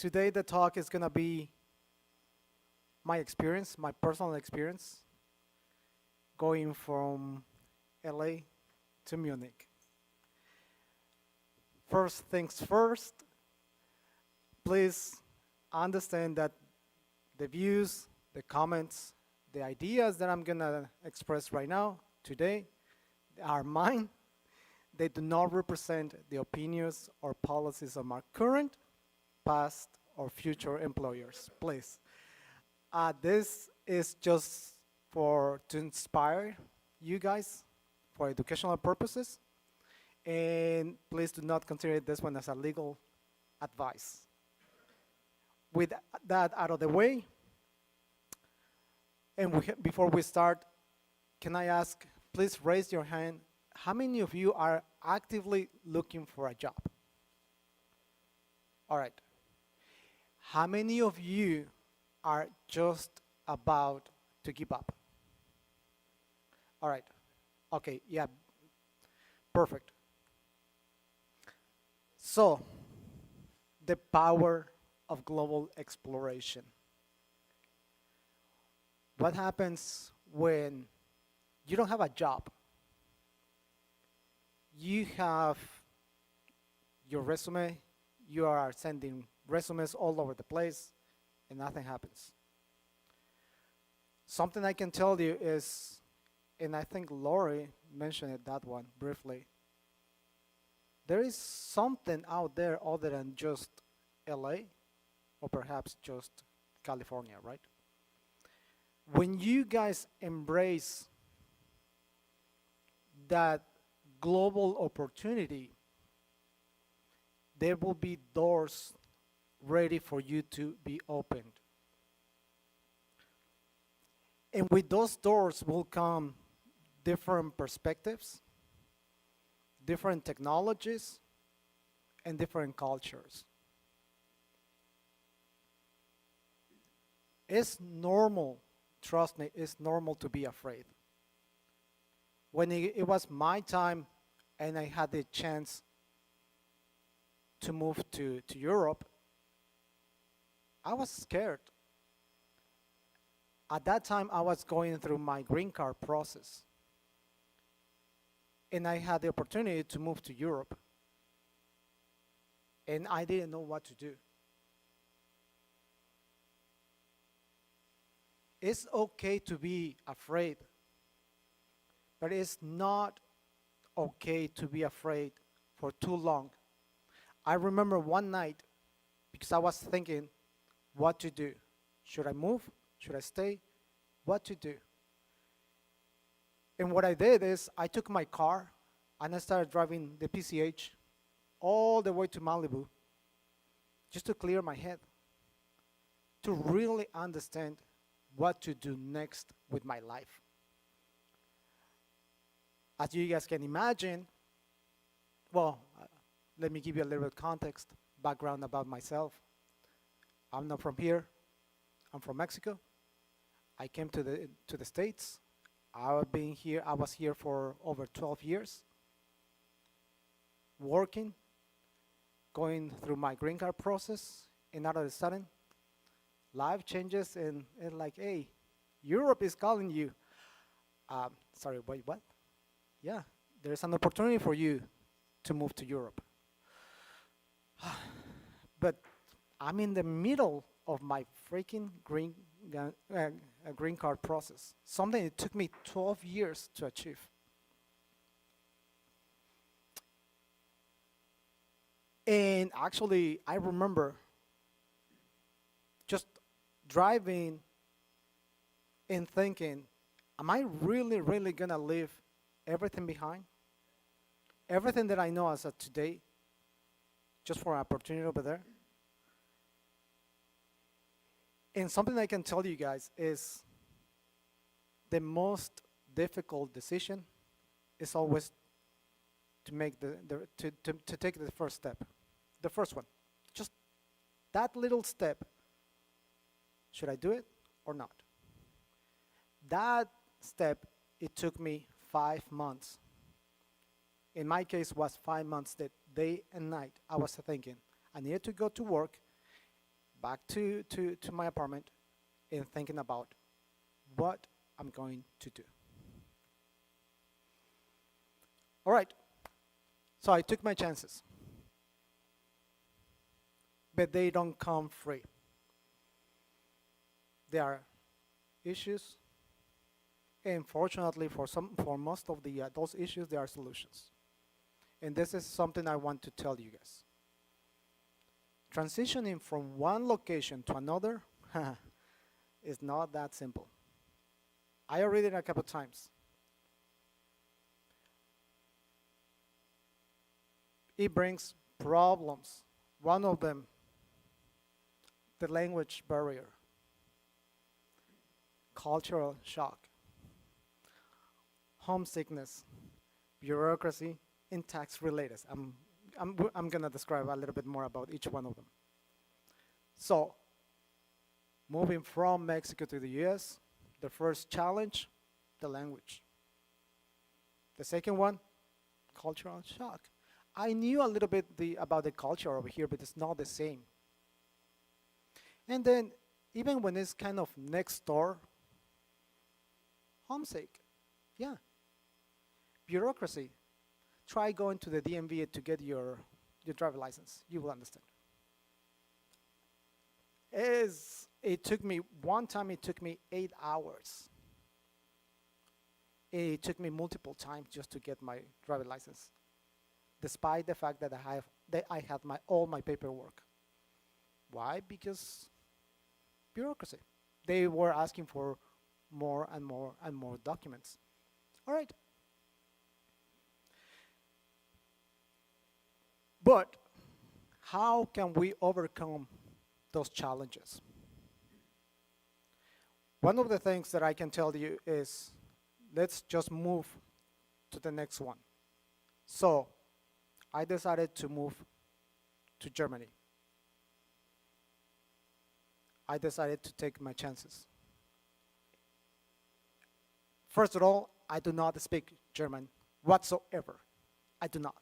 Today the talk is gonna be my experience, my personal experience, going from LA to Munich. First things first, please understand that the views, the comments, the ideas that I'm gonna express right now, today, are mine. They do not represent the opinions or policies of my current, past, or future employers, please. This is just to inspire you guys for educational purposes, and please do not consider this one as a legal advice. With that out of the way, and before we start, can I ask, please raise your hand, how many of you are actively looking for a job? All right. How many of you are just about to give up? All right. Okay, yeah, perfect. So, the power of global exploration. What happens when you don't have a job? You have your resume, you are sending resumes all over the place, and nothing happens. Something I can tell you is, and I think Lori mentioned it, that one briefly, there is something out there other than just LA, or perhaps just California, right? When you guys embrace that global opportunity, there will be doors ready for you to be opened. And with those doors will come different perspectives, different technologies, and different cultures. It's normal, trust me, it's normal to be afraid. When it was my time and I had the chance to move to Europe, I was scared. At that time, I was going through my green card process. And I had the opportunity to move to Europe. And I didn't know what to do. It's okay to be afraid, but it's not okay to be afraid for too long. I remember one night, because I was thinking what to do. Should I move? Should I stay? What to do? And what I did is I took my car and I started driving the PCH all the way to Malibu just to clear my head, to really understand what to do next with my life. As you guys can imagine, well, let me give you a little bit of context, background about myself. I'm not from here. I'm from Mexico. I came to the States. I was here for over 12 years, working, going through my green card process, and all of a sudden, life changes and like, hey, Europe is calling you. Sorry, wait, what? Yeah, there's an opportunity for you to move to Europe. But I'm in the middle of my freaking green card process, something that took me 12 years to achieve. And actually, I remember just driving and thinking, am I really, really gonna leave everything behind? Everything that I know as of today, just for an opportunity over there? And something I can tell you guys is the most difficult decision is always to make to take the first step. The first one. Just that little step. Should I do it or not? That step, it took me 5 months. In my case, was 5 months that day and night I was thinking, I needed to go to work back to my apartment and thinking about what I'm going to do. All right, so I took my chances, but they don't come free. There are issues, and fortunately for most of those issues, there are solutions. And this is something I want to tell you guys. Transitioning from one location to another is not that simple. I already did it a couple times. It brings problems. One of them, the language barrier, cultural shock, homesickness, bureaucracy, and tax related. I'm gonna describe a little bit more about each one of them. So, moving from Mexico to the US, the first challenge, the language. The second one, cultural shock. I knew a little bit about the culture over here, but it's not the same. And then, even when it's kind of next door, homesick, yeah. Bureaucracy. Try going to the DMV to get your driver license. You will understand. One time it took me 8 hours. It took me multiple times just to get my driver license, despite the fact that I had all my paperwork. Why? Because bureaucracy. They were asking for more and more and more documents. All right. But how can we overcome those challenges? One of the things that I can tell you is, let's just move to the next one. So, I decided to move to Germany. I decided to take my chances. First of all, I do not speak German whatsoever. I do not.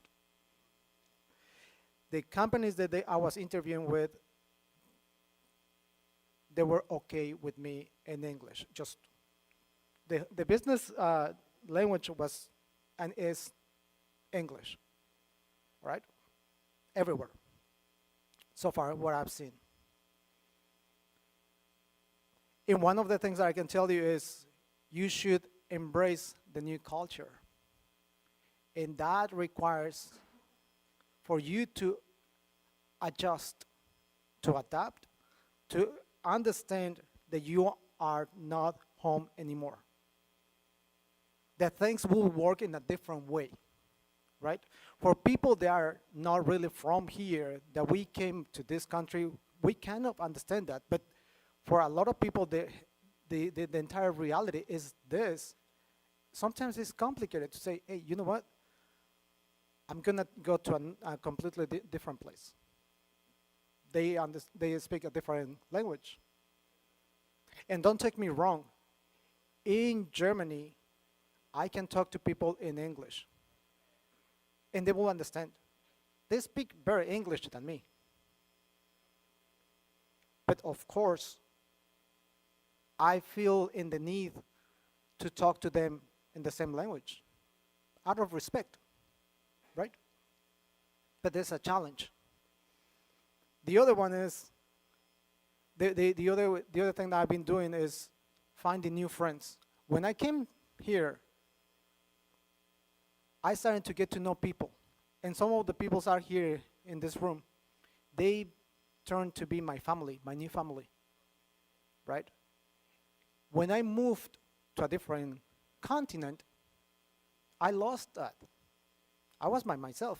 The companies that I was interviewing with, they were okay with me in English. Just the business language was and is English, right? Everywhere. So far, what I've seen. And one of the things that I can tell you is you should embrace the new culture. And that requires for you to adjust, to adapt, to understand that you are not home anymore. That things will work in a different way, right? For people that are not really from here, that we came to this country, we kind of understand that. But for a lot of people, the entire reality is this. Sometimes it's complicated to say, hey, you know what? I'm gonna go to a completely different place. They speak a different language. And don't take me wrong. In Germany, I can talk to people in English, and they will understand. They speak better English than me. But of course, I feel in the need to talk to them in the same language, out of respect, right? But there's a challenge. The other one is, the other thing that I've been doing is finding new friends. When I came here, I started to get to know people. And some of the people are here in this room. They turned to be my family, my new family, right? When I moved to a different continent, I lost that. I was by myself.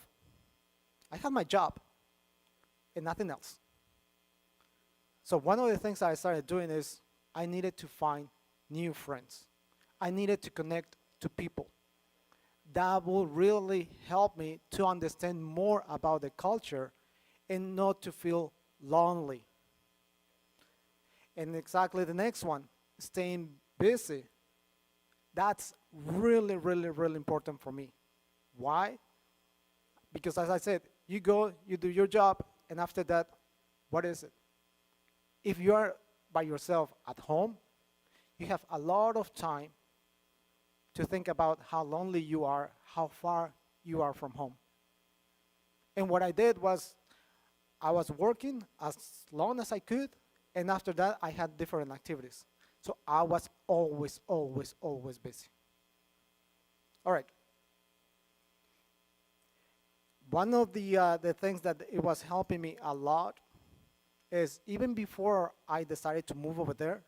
I had my job and nothing else. So one of the things I started doing is I needed to find new friends. I needed to connect to people. That will really help me to understand more about the culture and not to feel lonely. And exactly the next one, staying busy. That's really, really, really important for me. Why? Because as I said, you go, you do your job, and after that, what is it? If you are by yourself at home, you have a lot of time to think about how lonely you are, how far you are from home. And what I did was I was working as long as I could, and after that I had different activities. So I was always, always, always busy. All right. One of the things that it was helping me a lot is even before I decided to move over there,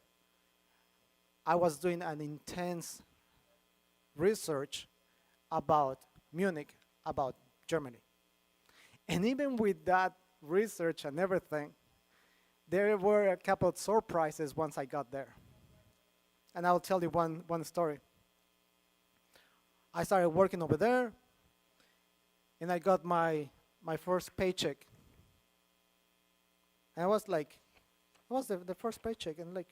I was doing an intense research about Munich, about Germany. And even with that research and everything, there were a couple of surprises once I got there. And I'll tell you one story. I started working over there, and I got my first paycheck. And I was like, it was the first paycheck, and like,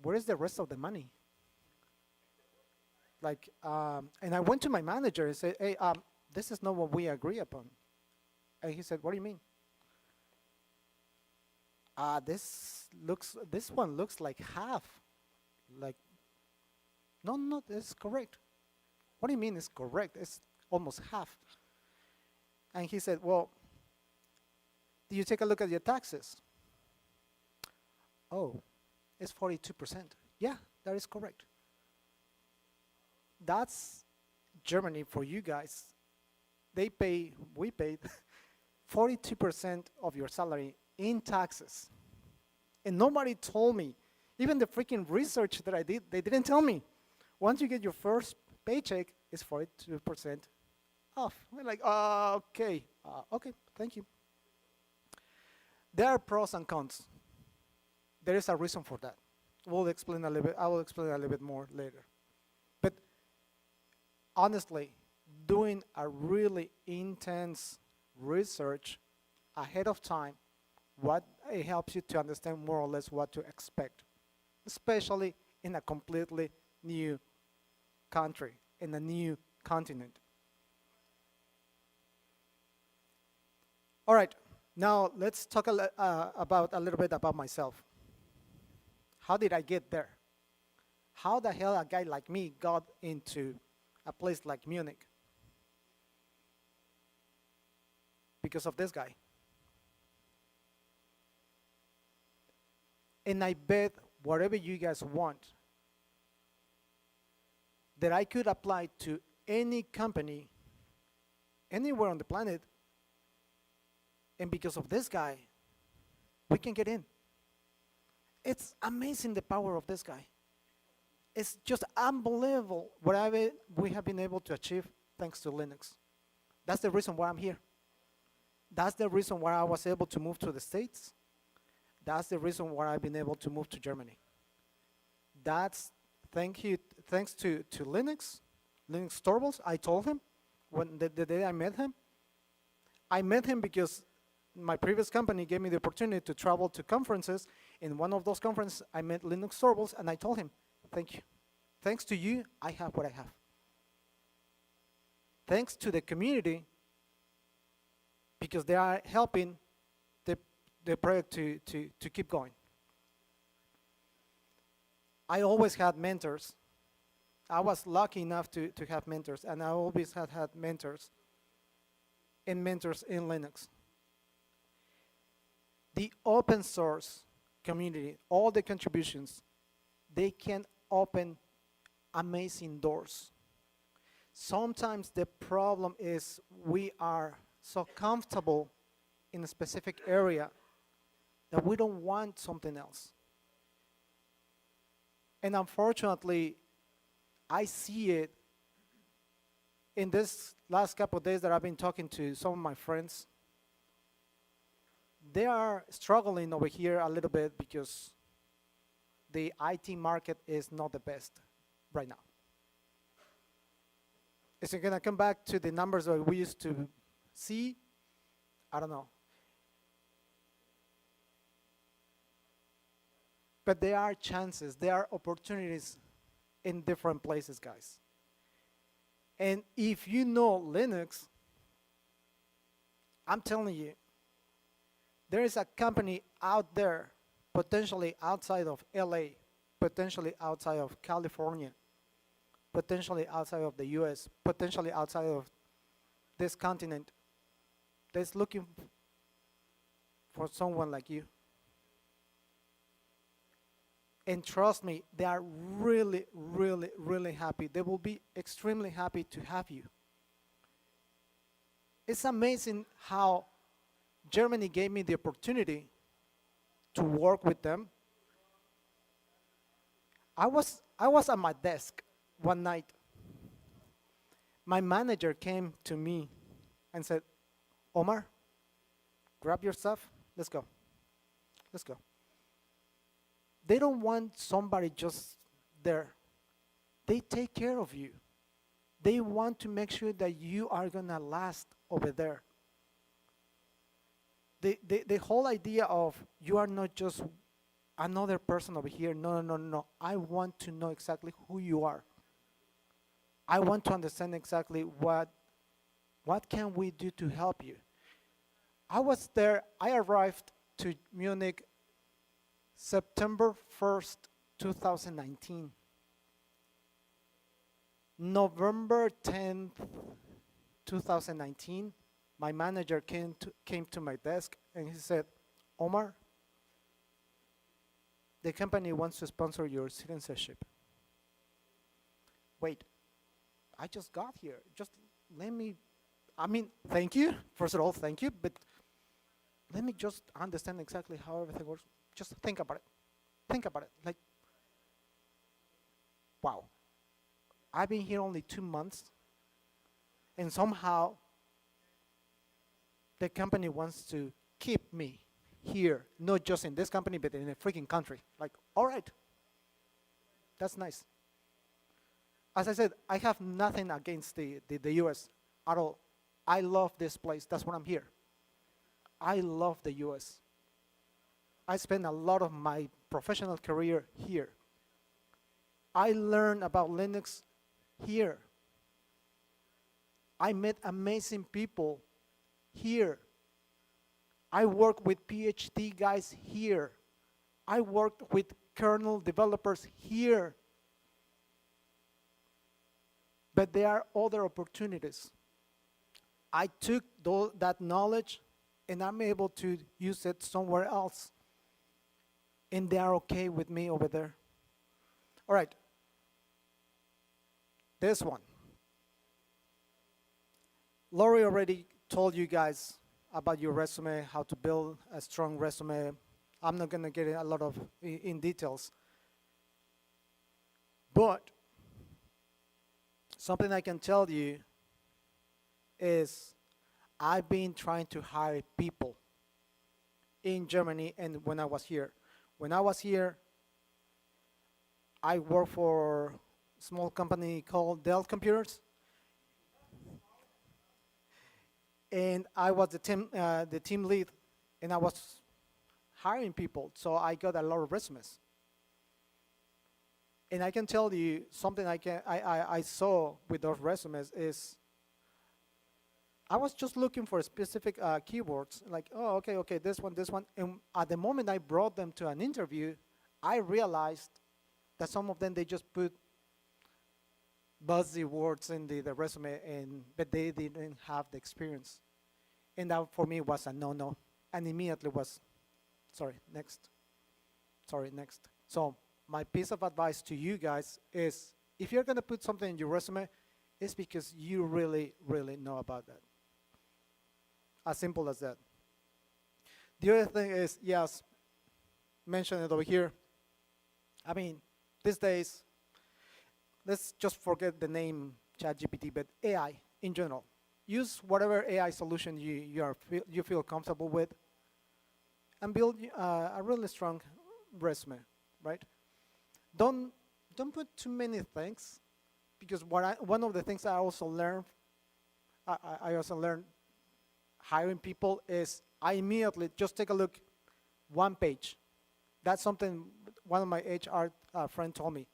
where is the rest of the money? Like, and I went to my manager and said, hey, this is not what we agree upon. And he said, what do you mean? This one looks like half. Like, no, it's correct. What do you mean it's correct? It's almost half. And he said, well, do you take a look at your taxes? Oh, it's 42%. Yeah, that is correct. That's Germany for you guys. We paid 42% of your salary in taxes. And nobody told me. Even the freaking research that I did, they didn't tell me. Once you get your first paycheck, it's 42% off. We're like, okay, thank you. There are pros and cons. There is a reason for that. I will explain a little bit more later. But honestly, doing a really intense research ahead of time, it helps you to understand more or less what to expect, especially in a completely new country, in a new continent. All right, now let's talk a little bit about myself. How did I get there? How the hell a guy like me got into a place like Munich? Because of this guy. And I bet whatever you guys want that I could apply to any company anywhere on the planet, and because of this guy, we can get in. It's amazing the power of this guy. It's just unbelievable what we have been able to achieve thanks to Linux. That's the reason why I'm here. That's the reason why I was able to move to the States. That's the reason why I've been able to move to Germany. That's thanks to Linux Torvalds. I told him when the day I met him because my previous company gave me the opportunity to travel to conferences. In one of those conferences, I met Linux Torvalds, and I told him, thank you. Thanks to you, I have what I have. Thanks to the community, because they are helping the project to keep going. I always had mentors. I was lucky enough to have mentors, and I always had mentors in Linux. The open source community, all the contributions, they can open amazing doors. Sometimes the problem is we are so comfortable in a specific area that we don't want something else. And unfortunately, I see it in this last couple of days that I've been talking to some of my friends. They are struggling over here a little bit because the IT market is not the best right now. Is it going to come back to the numbers that we used to see? I don't know. But there are chances, there are opportunities in different places, guys. And if you know Linux, I'm telling you, There is a company out there, potentially outside of LA, potentially outside of California, potentially outside of the US, potentially outside of this continent, that's looking for someone like you. And trust me, they are really, really, really happy. They will be extremely happy to have you. It's amazing how Germany gave me the opportunity to work with them. I was at my desk one night. My manager came to me and said, Omar, grab your stuff, let's go. Let's go. They don't want somebody just there. They take care of you. They want to make sure that you are gonna last over there. The whole idea of you are not just another person over here. No, no, no, no. I want to know exactly who you are. I want to understand exactly what can we do to help you. I was there. I arrived to Munich September 1st, 2019. November 10th, 2019, my manager came to my desk and he said, Omar, the company wants to sponsor your citizenship. Wait, I just got here. Just let me, thank you. First of all, thank you, but let me just understand exactly how everything works. Just think about it. Think about it. Like, wow. I've been here only 2 months, and somehow the company wants to keep me here, not just in this company, but in a freaking country. Like, all right, that's nice. As I said, I have nothing against the US at all. I love this place. That's why I'm here. I love the US. I spent a lot of my professional career here. I learned about Linux here. I met amazing people here. I work with PhD guys here. I worked with kernel developers here. But there are other opportunities. I took that knowledge and I'm able to use it somewhere else. And they are okay with me over there. All right. This one. Lori already told you guys about your resume, how to build a strong resume. I'm not going to get a lot of in details. But something I can tell you is I've been trying to hire people in Germany and when I was here. When I was here, I worked for a small company called Dell Computers. And I was the team lead, and I was hiring people, so I got a lot of resumes. And I can tell you something I saw with those resumes is I was just looking for specific keywords, like, oh, okay, this one. And at the moment I brought them to an interview, I realized that some of them, they just put buzzy words in the resume, but they didn't have the experience. And that for me was a no-no. And immediately was, next. So my piece of advice to you guys is, if you're going to put something in your resume, it's because you really, really know about that. As simple as that. The other thing is, yes, mention it over here. I mean, these days, let's just forget the name ChatGPT, but AI in general. Use whatever AI solution you feel comfortable with, and build a really strong resume, right? Don't put too many things, because one of the things I also learned, hiring people, is I immediately just take a look, one page. That's something one of my HR friend told me,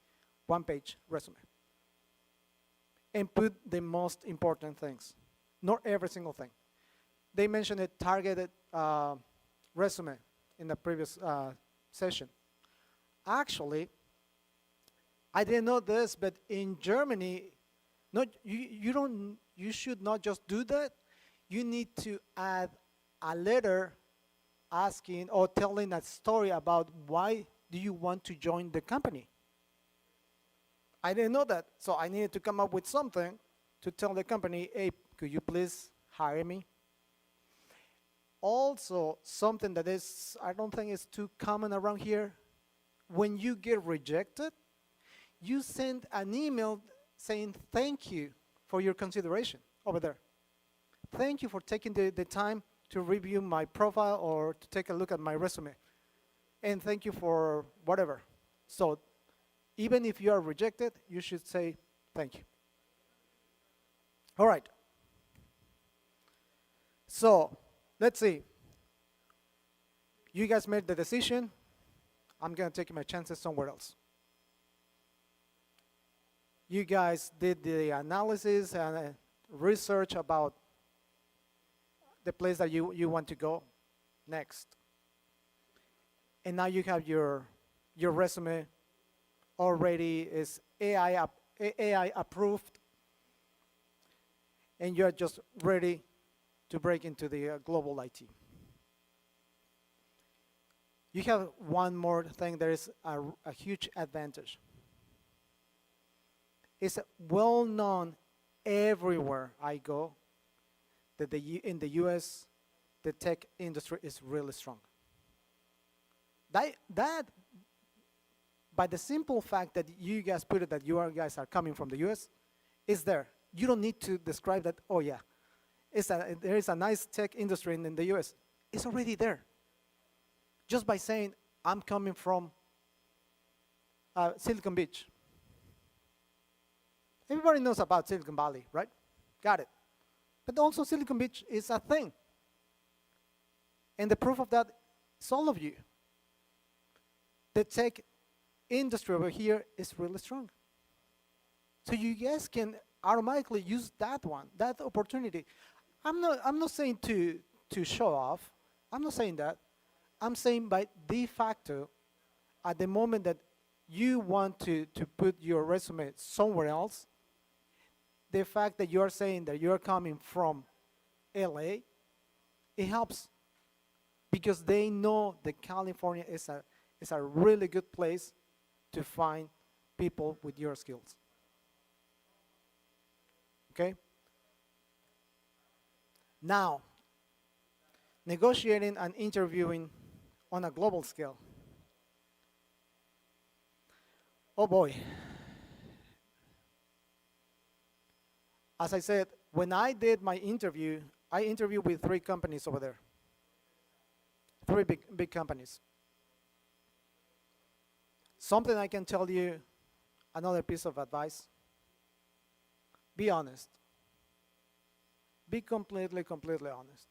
one page resume. And put the most important things, not every single thing. They mentioned it, targeted resume in the previous session. Actually, I didn't know this, but in Germany, you should not just do that. You need to add a letter asking or telling a story about why do you want to join the company. I didn't know that, so I needed to come up with something to tell the company, hey, could you please hire me? Also, something that is, I don't think is too common around here, when you get rejected, you send an email saying thank you for your consideration over there. Thank you for taking the time to review my profile or to take a look at my resume. And thank you for whatever. So even if you are rejected, you should say thank you. All right. So let's see. You guys made the decision. I'm going to take my chances somewhere else. You guys did the analysis and research about the place that you want to go next. And now you have your resume already is AI approved, and you're just ready to break into the global IT. You have one more thing. There is a huge advantage. It's well known everywhere I go that in the US, the tech industry is really strong. That by the simple fact that you guys put it that you guys are coming from the US, is there. You don't need to describe that, oh yeah, there is a nice tech industry in the US. It's already there. Just by saying, I'm coming from Silicon Beach. Everybody knows about Silicon Valley, right? Got it. But also Silicon Beach is a thing. And the proof of that is all of you. The tech industry over here is really strong. So you guys can automatically use that one, that opportunity. I'm not saying to show off. I'm not saying that. I'm saying by de facto, at the moment that you want to put your resume somewhere else, the fact that you're saying that you're coming from LA, it helps because they know that California is a really good place to find people with your skills. Okay? Now, negotiating and interviewing on a global scale. Oh boy. As I said, when I did my interview, I interviewed with 3 companies over there. 3 big companies. Something I can tell you, another piece of advice. Be honest. Be completely honest.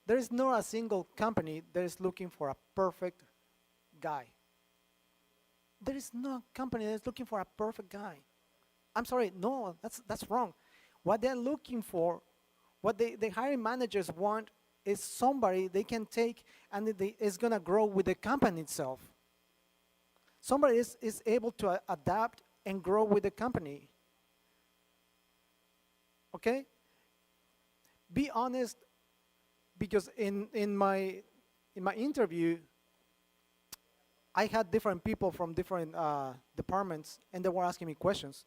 There is not a single company that is looking for a perfect guy. There is no company that is looking for a perfect guy. I'm sorry, no, that's wrong. What they're looking for, what the hiring managers want is somebody they can take and is going to grow with the company itself. Somebody is able to adapt and grow with the company. Okay? Be honest, because in my interview, I had different people from different departments, and they were asking me questions.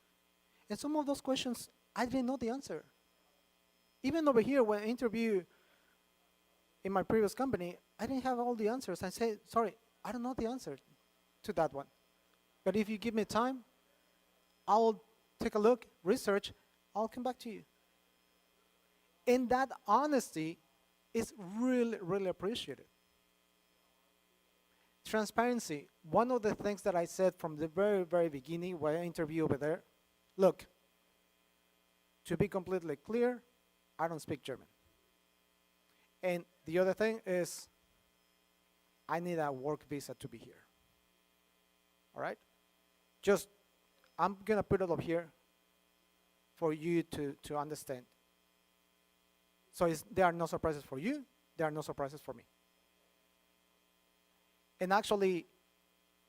And some of those questions, I didn't know the answer. Even over here, when I interview in my previous company, I didn't have all the answers. I said, sorry, I don't know the answer to that one. But if you give me time, I'll take a look, research, I'll come back to you. And that honesty is really, really appreciated. Transparency. One of the things that I said from the very, very beginning when I interviewed over there, look, to be completely clear, I don't speak German. And the other thing is, I need a work visa to be here. All right? Just, I'm going to put it up here for you to understand. So there are no surprises for you, there are no surprises for me. And actually,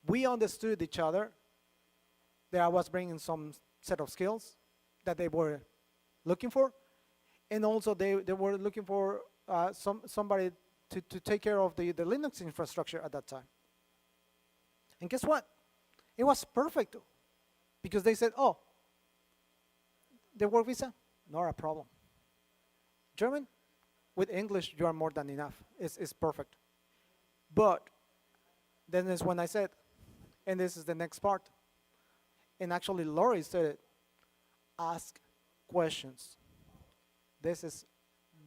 we understood each other that I was bringing some set of skills that they were looking for, and also they were looking for somebody to take care of the Linux infrastructure at that time. And guess what? It was perfect because they said, oh, the work visa, not a problem. German, with English, you are more than enough. It's perfect. But then is when I said, and this is the next part, and actually Lori said it, ask questions. This is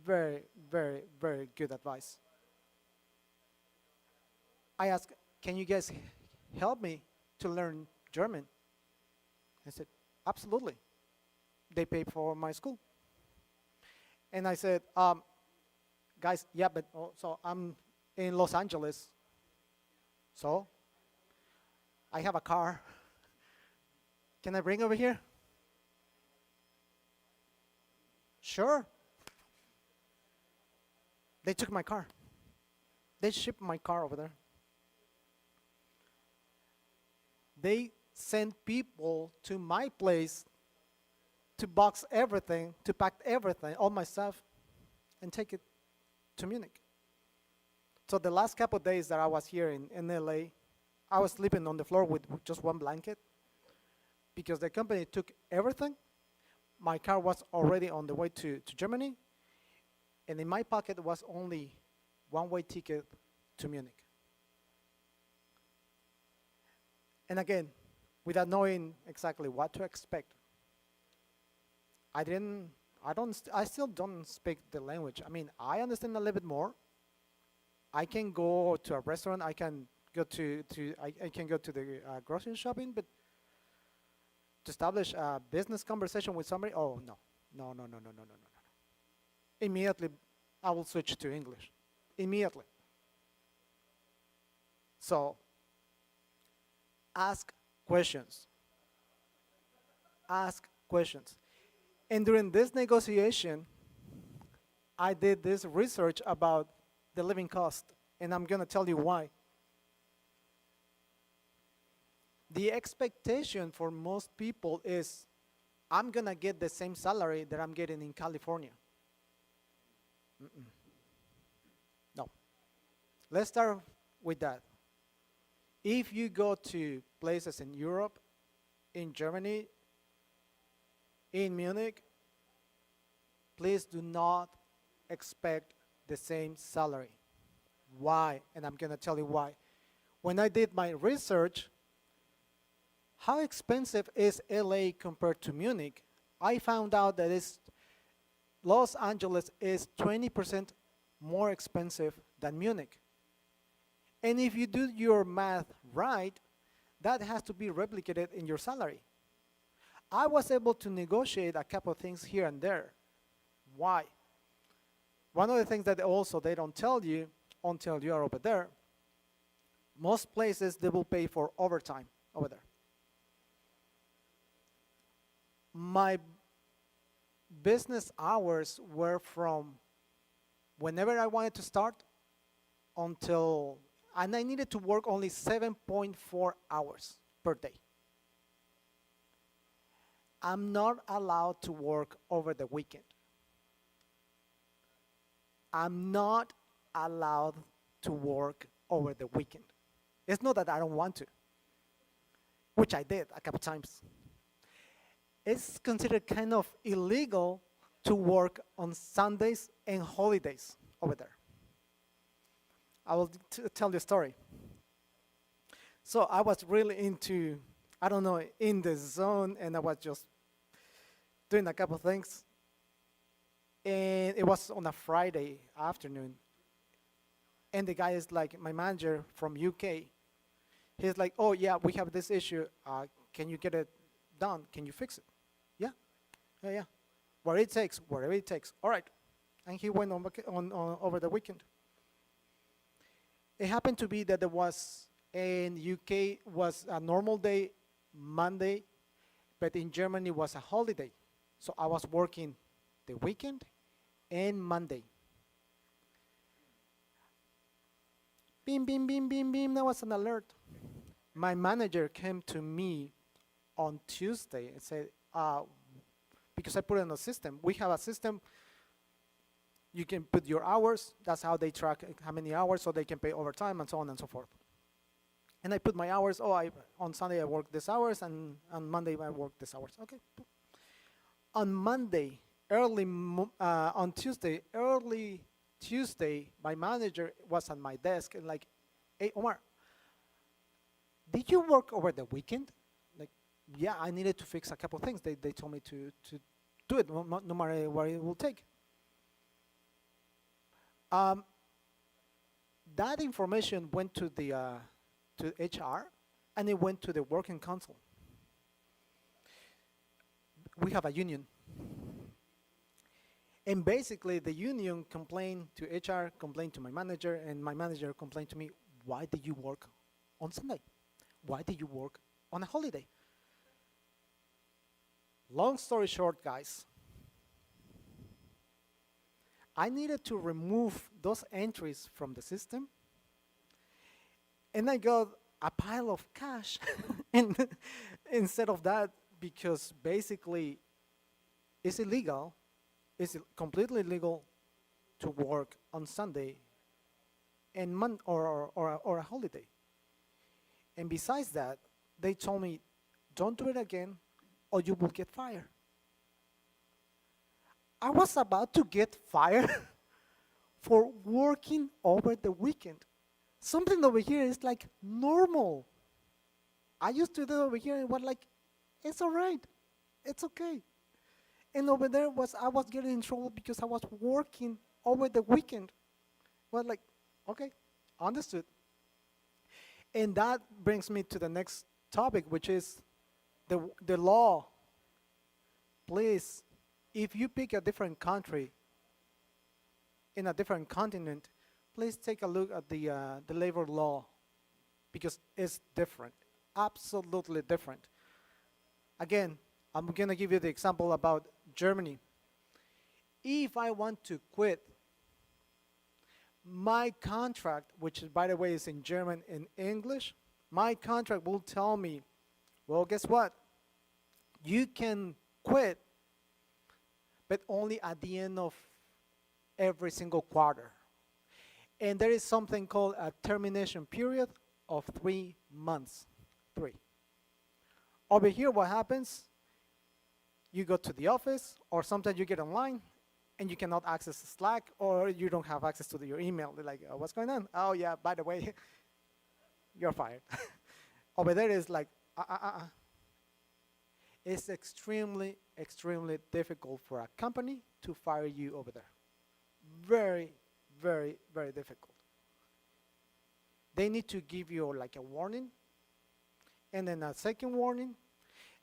very, very, very good advice. I asked, can you guys help me to learn German? I said, absolutely. They pay for my school. And I said, guys, yeah, but so I'm in Los Angeles. So I have a car. Can I bring over here? Sure. They took my car. They shipped my car over there. They sent people to my place to box everything, to pack everything, all my stuff, and take it to Munich. So the last couple of days that I was here in LA, I was sleeping on the floor with just one blanket because the company took everything. My car was already on the way to Germany, and in my pocket was only one-way ticket to Munich. And again, without knowing exactly what to expect, I still don't speak the language. I mean, I understand a little bit more. I can go to a restaurant. I can go I can go to the grocery shopping, but to establish a business conversation with somebody, oh no, no, no, no, no, no, no, no, no. Immediately, I will switch to English. Immediately. So, ask questions. Ask questions. And during this negotiation, I did this research about the living cost, and I'm going to tell you why. The expectation for most people is, I'm going to get the same salary that I'm getting in California. No. Let's start with that. If you go to places in Europe, in Germany, in Munich, please do not expect the same salary. Why? And I'm going to tell you why. When I did my research, how expensive is LA compared to Munich? I found out that Los Angeles is 20% more expensive than Munich. And if you do your math right, that has to be replicated in your salary. I was able to negotiate a couple of things here and there. Why? One of the things that also they don't tell you until you are over there, most places they will pay for overtime over there. My business hours were from whenever I wanted to start until, and I needed to work only 7.4 hours per day. I'm not allowed to work over the weekend. I'm not allowed to work over the weekend. It's not that I don't want to, which I did a couple times. It's considered kind of illegal to work on Sundays and holidays over there. I will tell you a story. So I was really into, I don't know, in the zone, and I was just doing a couple things. And it was on a Friday afternoon. And the guy is like, my manager from UK, he's like, oh yeah, we have this issue. Can you get it done? Can you fix it? Yeah, yeah. Whatever it takes. All right. And he went on over the weekend. It happened to be that there was, in UK was a normal day, Monday, but in Germany was a holiday. So I was working the weekend and Monday. Beam, beam, beam, beam, beam. There was an alert. My manager came to me on Tuesday and said, because I put it in the system. We have a system. You can put your hours. That's how they track how many hours, so they can pay overtime and so on and so forth. And I put my hours. Oh, on Sunday I work these hours, and on Monday I work these hours. Okay. On Monday, on Tuesday, early Tuesday, my manager was at my desk and like, "Hey, Omar, did you work over the weekend?" Like, yeah, I needed to fix a couple things. They told me to do it, no matter what it will take. Um, that information went to the to HR, and it went to the working council. We have a union, and basically the union complained to HR, complained to my manager, and my manager complained to me. Why did you work on Sunday? Why did you work on a holiday? Long story short, guys, I needed to remove those entries from the system, and I got a pile of cash and instead of that, because basically it's illegal, it's completely illegal to work on Sunday and or a holiday. And besides that, they told me, don't do it again or you will get fired. I was about to get fired for working over the weekend. Something over here is like normal. I used to do it over here and was like, it's all right, it's okay. And over there I was getting in trouble because I was working over the weekend. Well, like, okay, understood. And that brings me to the next topic, which is the law. Please, if you pick a different country in a different continent, please take a look at the labor law, because it's different, absolutely different. Again, I'm going to give you the example about Germany. If I want to quit, my contract, which by the way is in German and English, my contract will tell me, well, guess what? You can quit, but only at the end of every single quarter. And there is something called a termination period of 3 months. 3. Over here, what happens? You go to the office, or sometimes you get online, and you cannot access Slack, or you don't have access to your email. They're like, what's going on? Oh, yeah, by the way, you're fired. Over there is like, It's extremely, extremely difficult for a company to fire you over there. Very, very, very difficult. They need to give you like a warning, and then a second warning,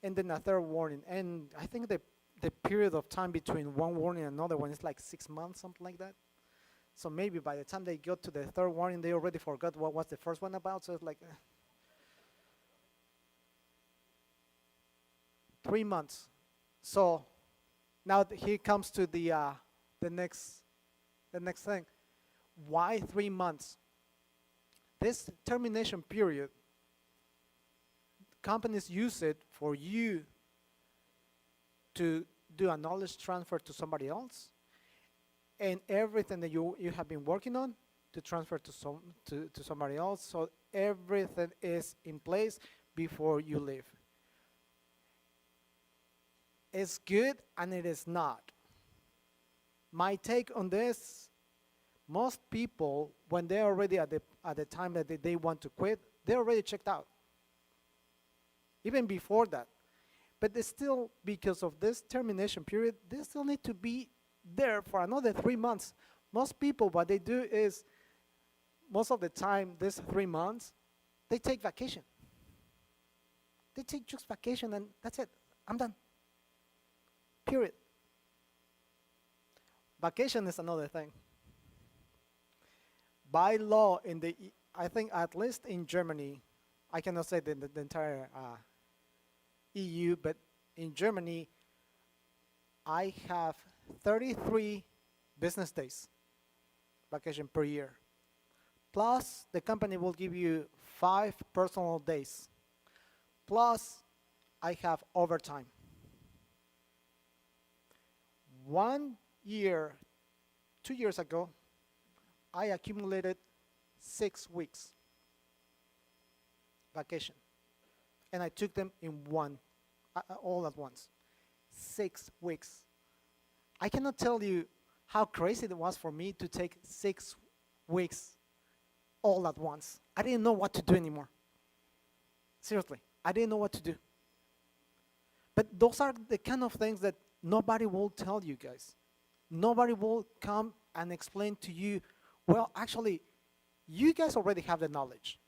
and then a third warning. And I think the period of time between one warning and another one is like 6 months, something like that. So maybe by the time they go to the third warning, they already forgot what was the first one about. So it's like 3 months. So now here comes to the next thing. Why 3 months? This termination period, companies use it for you to do a knowledge transfer to somebody else, and everything that you have been working on to transfer to somebody else. So everything is in place before you leave. It's good and it is not. My take on this: most people, when they're already at the time that they want to quit, they're already checked out. Even before that. But they still, because of this termination period, they still need to be there for another 3 months. Most people, what they do is, most of the time, this 3 months, they take vacation. They take just vacation and that's it. I'm done. Period. Vacation is another thing. By law, I think at least in Germany, I cannot say the entire EU, but in Germany, I have 33 business days vacation per year. plus the company will give you 5 personal days, plus I have overtime. 1 year, 2 years ago, I accumulated 6 weeks vacation, and I took them in all at once. 6 weeks. I cannot tell you how crazy it was for me to take 6 weeks all at once. I didn't know what to do anymore. Seriously, I didn't know what to do. But those are the kind of things that nobody will tell you guys. Nobody will come and explain to you, well, actually, you guys already have the knowledge.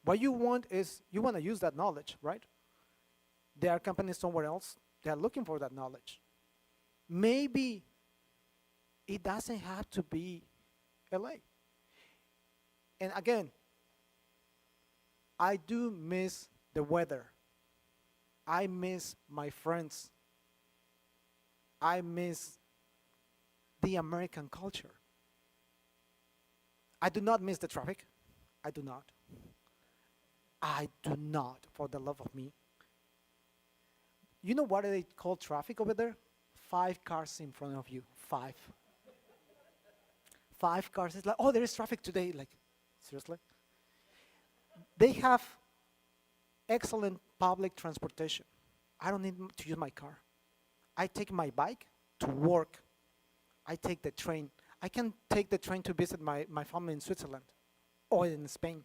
What you want is, you want to use that knowledge, right? There are companies somewhere else, they are looking for that knowledge. Maybe it doesn't have to be LA. And again, I do miss the weather. I miss my friends. I miss the American culture. I do not miss the traffic. I do not. I do not, for the love of me. You know what they call traffic over there? 5 cars in front of you. 5. 5 cars. It's like, oh, there is traffic today. Like, seriously? They have excellent public transportation. I don't need to use my car. I take my bike to work. I take the train. I can take the train to visit my family in Switzerland or in Spain.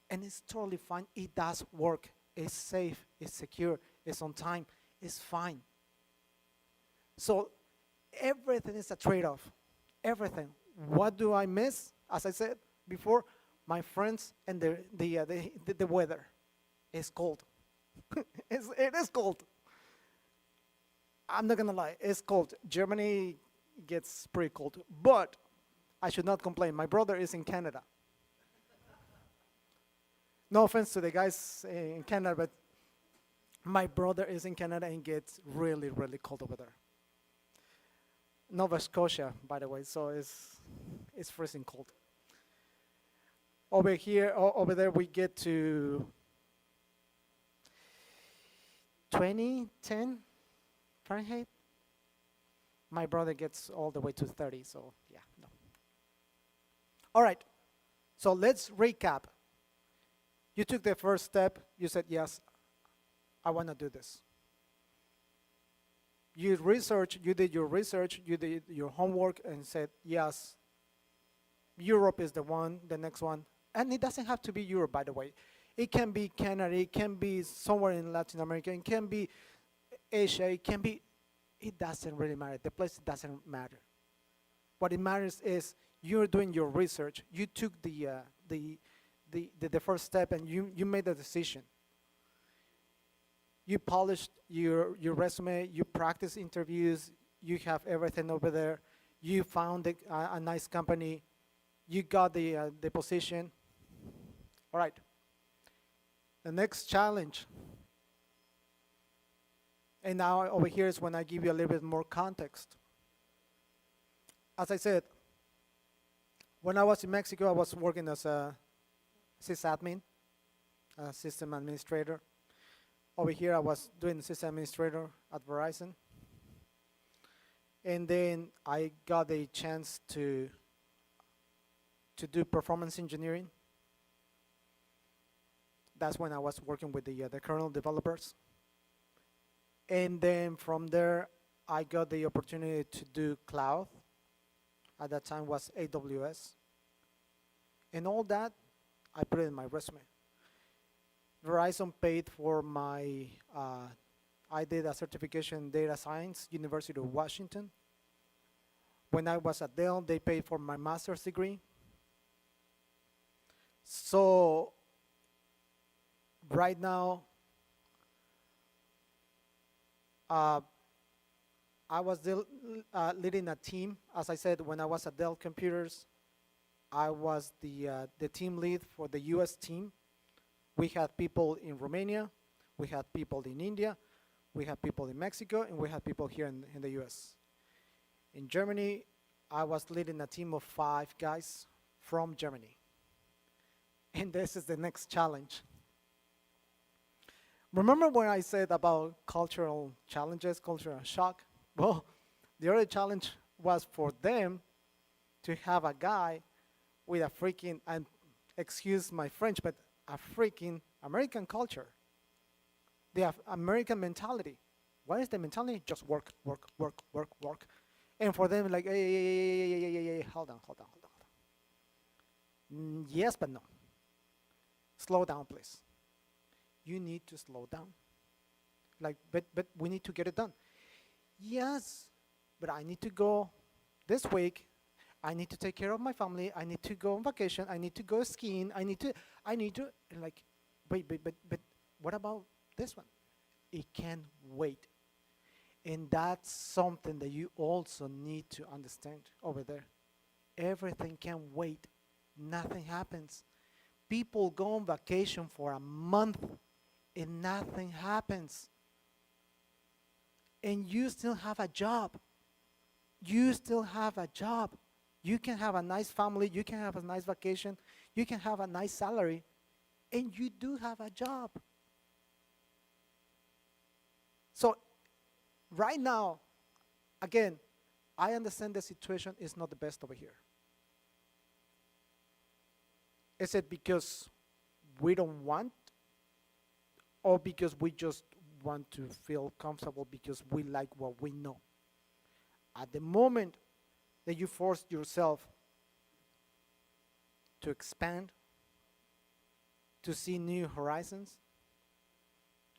And it's totally fine. It does work. It's safe. It's secure. It's on time. It's fine. So everything is a trade-off. Everything. What do I miss? As I said before, my friends and the weather. It's cold. It is cold. I'm not gonna lie, it's cold. Germany gets pretty cold, but I should not complain. My brother is in Canada. No offense to the guys in Canada, but my brother is in Canada and gets really, really cold over there. Nova Scotia, by the way, so it's freezing cold. Over here, over there, we get to 10 Fahrenheit. My brother gets all the way to 30, so yeah, no. All right, so let's recap. You took the first step. You said, yes, I want to do this. You did your research, you did your homework and said, yes, Europe is the next one. And it doesn't have to be Europe, by the way. It can be Canada, it can be somewhere in Latin America, it can be Asia, it doesn't really matter. The place doesn't matter. What it matters is you're doing your research. You took the first step and you made a decision. You polished your resume, you practice interviews, you have everything over there. You found a nice company, you got the position. All right. The next challenge. And now over here is when I give you a little bit more context. As I said, when I was in Mexico, I was working as a sysadmin, a system administrator. Over here, I was doing system administrator at Verizon. And then I got a chance to do performance engineering. That's when I was working with the kernel developers. And then from there, I got the opportunity to do cloud. At that time was AWS. And all that, I put it in my resume. Verizon paid for I did a certification in data science, University of Washington. When I was at Dell, they paid for my master's degree. So right now, I was leading a team. As I said, when I was at Dell Computers, I was the team lead for the US team. We had people in Romania, we had people in India, we had people in Mexico, and we had people here in the US. In Germany, I was leading a team of 5 guys, from Germany. And this is the next challenge. Remember when I said about cultural challenges, cultural shock? Well, the other challenge was for them to have a guy with a freaking, and excuse my French, but a freaking American culture. They have American mentality. What is the mentality? Just work, work, work, work, work. And for them, like, hey, hold on, hold on, hold on, hold on. Yes, but no. Slow down, please. You need to slow down. Like, but we need to get it done. Yes, but I need to go this week. I need to take care of my family. I need to go on vacation. I need to go skiing. I need to, like, but what about this one? It can wait. And that's something that you also need to understand over there. Everything can wait. Nothing happens. People go on vacation for a month and nothing happens. And you still have a job. You still have a job. You can have a nice family. You can have a nice vacation. You can have a nice salary. And you do have a job. So right now, again, I understand the situation is not the best over here. Is it because we don't want, or because we just want to feel comfortable because we like what we know? At the moment that you force yourself to expand, to see new horizons,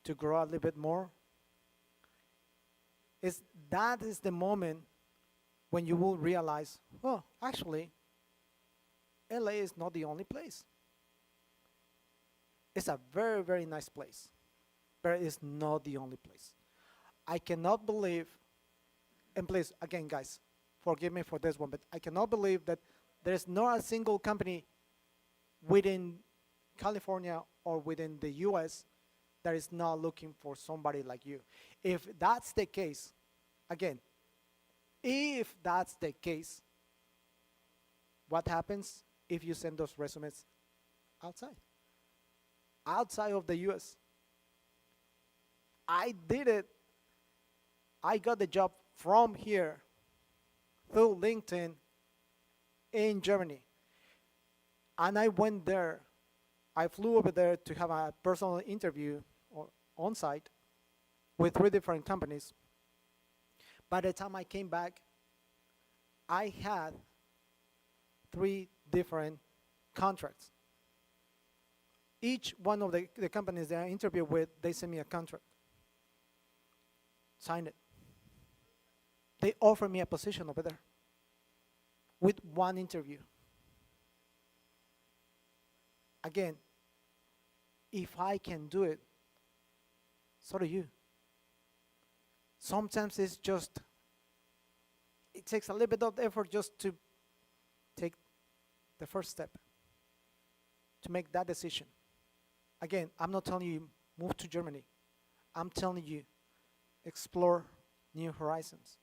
to grow a little bit more, that is the moment when you will realize, oh, actually, LA is not the only place. It's a very, very nice place, but it's not the only place. I cannot believe, and please, again, guys, forgive me for this one, but I cannot believe that there's not a single company within California or within the US that is not looking for somebody like you. If that's the case, again, if that's the case, what happens if you send those resumes outside? Outside of the US. I did it. I got the job from here through LinkedIn in Germany. And I went there. I flew over there to have a personal interview or on site with 3 different companies. By the time I came back, I had 3 different contracts. Each one of the companies that I interviewed with, they sent me a contract. Signed it. They offered me a position over there with 1 interview. Again, if I can do it, so do you. Sometimes it's just, it takes a little bit of effort just to take the first step, to make that decision. Again, I'm not telling you move to Germany. I'm telling you explore new horizons,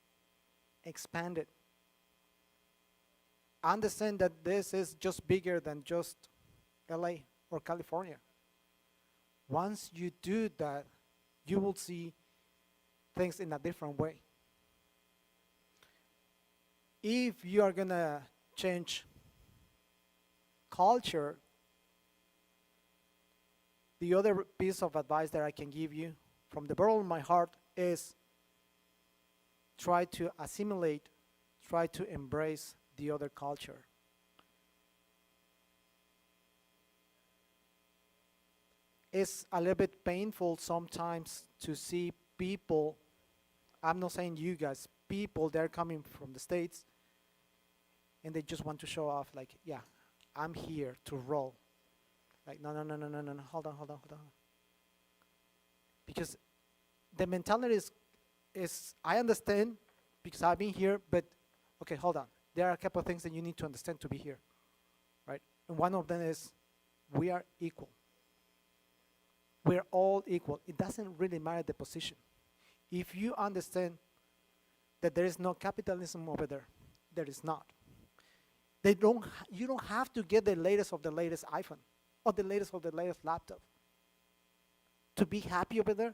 expand it. Understand that this is just bigger than just LA or California. Once you do that, you will see things in a different way. If you are gonna change culture, the other piece of advice that I can give you from the bottom of my heart is try to assimilate, try to embrace the other culture. It's a little bit painful sometimes to see people, I'm not saying you guys, people that are coming from the States and they just want to show off like, yeah, I'm here to roll. Like, no, hold on. Because the mentality is I understand because I've been here, but okay, hold on. There are a couple of things that you need to understand to be here, right? And one of them is we are equal. We're all equal. It doesn't really matter the position. If you understand that there is no capitalism over there, there is not. You don't have to get the latest of the latest iPhone or the latest of the latest laptop to be happy over there.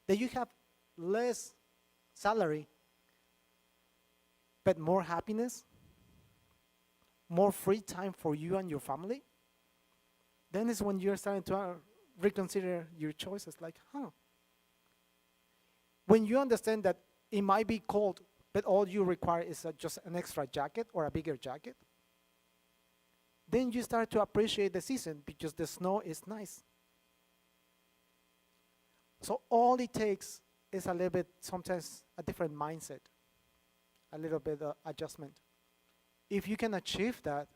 That you have less salary, but more happiness, more free time for you and your family. Then is when you're starting to reconsider your choices. Like, when you understand that it might be cold, but all you require is just an extra jacket or a bigger jacket, then you start to appreciate the season because the snow is nice. So all it takes is a little bit, sometimes a different mindset, a little bit of adjustment. If you can achieve that,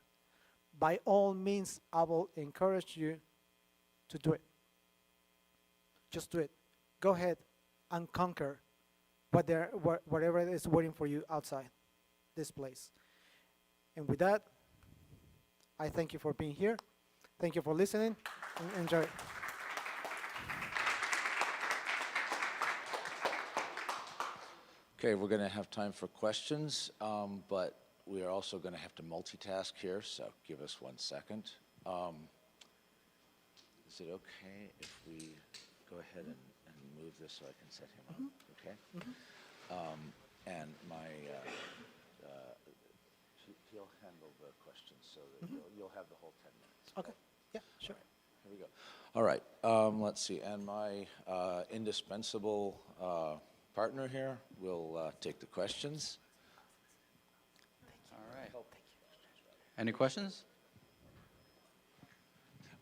by all means, I will encourage you to do it. Just do it. Go ahead and conquer whatever is waiting for you outside this place. And with that, I thank you for being here. Thank you for listening. And enjoy. Okay, we're going to have time for questions, but we are also going to have to multitask here, so give us 1 second. Is it okay if we go ahead and move this so I can set him up? Okay? And he'll handle the questions so that you'll have the whole 10 minutes. Okay. Yeah, sure. Here we go. All right. Let's see. And my indispensable partner here will take the questions. All right. Any questions?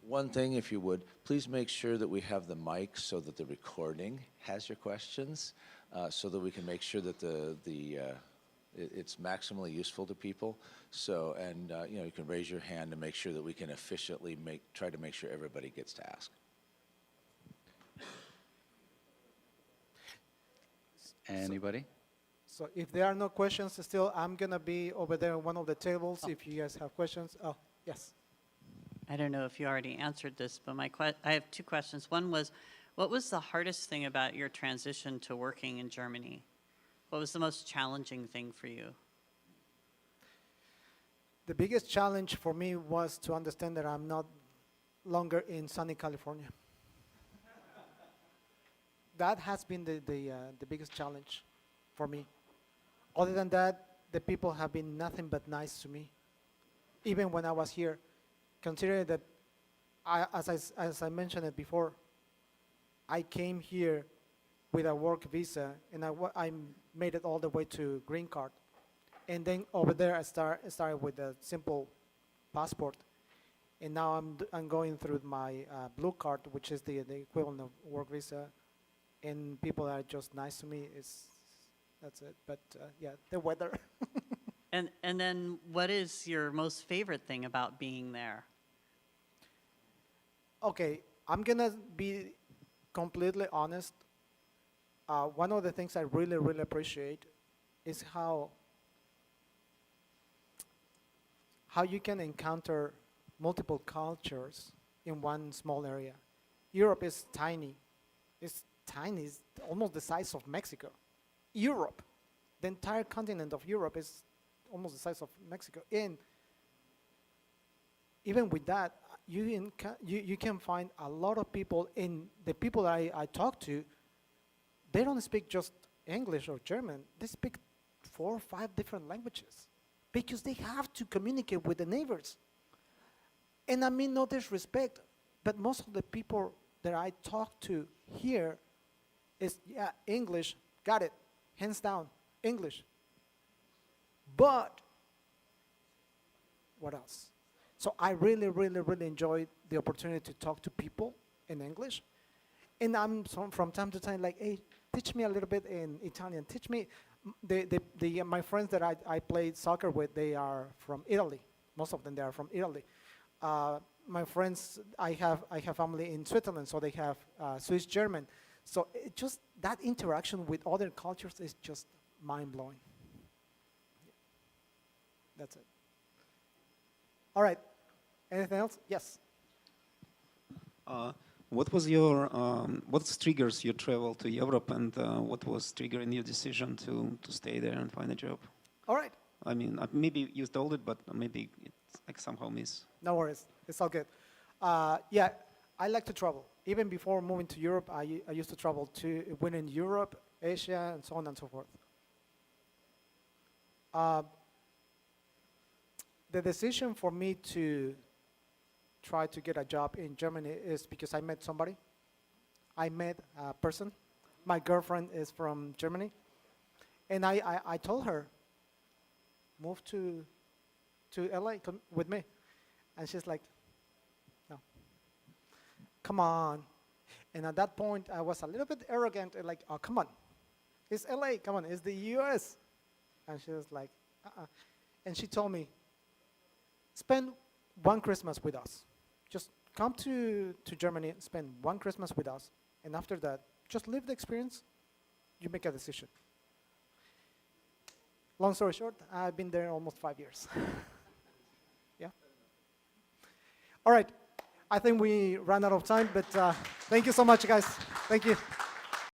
One thing, if you would, please make sure that we have the mic so that the recording has your questions, so that we can make sure that it's maximally useful to people. So, and you can raise your hand to make sure that we can efficiently try to make sure everybody gets to ask. Anybody? So if there are no questions still, I'm going to be over there on one of the tables if you guys have questions. Oh, yes. I don't know if you already answered this, but I have 2 questions. One was, what was the hardest thing about your transition to working in Germany? What was the most challenging thing for you? The biggest challenge for me was to understand that I'm not longer in sunny California. That has been the biggest challenge for me. Other than that, the people have been nothing but nice to me. Even when I was here, considering that, as I mentioned it before, I came here with a work visa, and I made it all the way to green card. And then over there, I started with a simple passport. And now I'm going through my blue card, which is the equivalent of work visa. And people are just nice to me. That's it. But yeah, the weather. And then what is your most favorite thing about being there? Okay, I'm gonna be completely honest. One of the things I really, really appreciate is how you can encounter multiple cultures in one small area. Europe is tiny. It's tiny. It's almost the size of Mexico. Europe, the entire continent of Europe is almost the size of Mexico. And even with that, you can find a lot of people, and the people I talk to, they don't speak just English or German. They speak 4 or 5 different languages because they have to communicate with the neighbors. And I mean no disrespect, but most of the people that I talk to here is, yeah, English, got it, hands down, English. But what else? So I really, really, really enjoy the opportunity to talk to people in English. And I'm from time to time like, hey, teach me a little bit in Italian. Teach me. My friends that I played soccer with, they are from Italy. Most of them, they are from Italy. My friends, I have family in Switzerland, so they have Swiss German. So just that interaction with other cultures is just mind-blowing. That's it. All right. Anything else? Yes. What was your what triggers your travel to Europe, and what was triggering your decision to stay there and find a job? All right. I mean, maybe you told it, but maybe it's like somehow miss. No worries. It's all good. Yeah, I like to travel. Even before moving to Europe, I used to travel to within Europe, Asia, and so on and so forth. The decision for me to try to get a job in Germany is because I met somebody. I met a person. My girlfriend is from Germany. And I told her, move to LA come with me. And she's like, no, come on. And at that point, I was a little bit arrogant and like, oh, come on. It's LA, come on, it's the US. And she was like, And she told me, spend one Christmas with us. Just come to Germany, spend one Christmas with us. And after that, just live the experience, you make a decision. Long story short, I've been there almost 5 years. Yeah. All right. I think we ran out of time, but thank you so much, guys. Thank you.